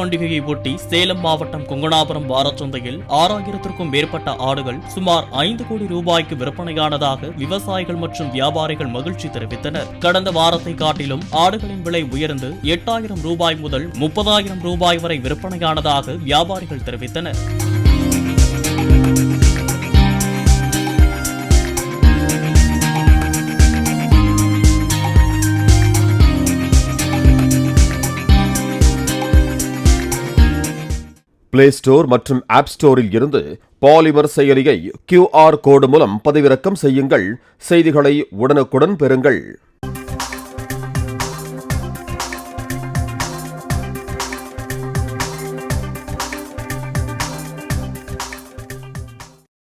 பண்டிகையை ஒட்டி சேலம் மாவட்டம் கொங்கணாபுரம் வாரச்சந்தையில் 6000த்திற்கும் மேற்பட்ட ஆடுகள் சுமார் 5 கோடி ரூபாய்க்கு விற்பனையானதாக விவசாயிகள் மற்றும் வியாபாரிகள் மகிழ்ச்சி தெரிவித்தனர். கடந்த வாரத்தை காட்டிலும் ஆடுகளின் விலை உயர்ந்து 8000 ரூபாய் முதல் 30,000 ரூபாய் வரை விற்பனையானதாக வியாபாரிகள் தெரிவித்தனர். பிளே ஸ்டோர் மற்றும் ஆப் ஸ்டோரில் இருந்து பாலிமர் செயலியை QR கோடு மூலம் பதிவிறக்கம் செய்யுங்கள். செய்திகளை உடனுக்குடன் பெறுங்கள்.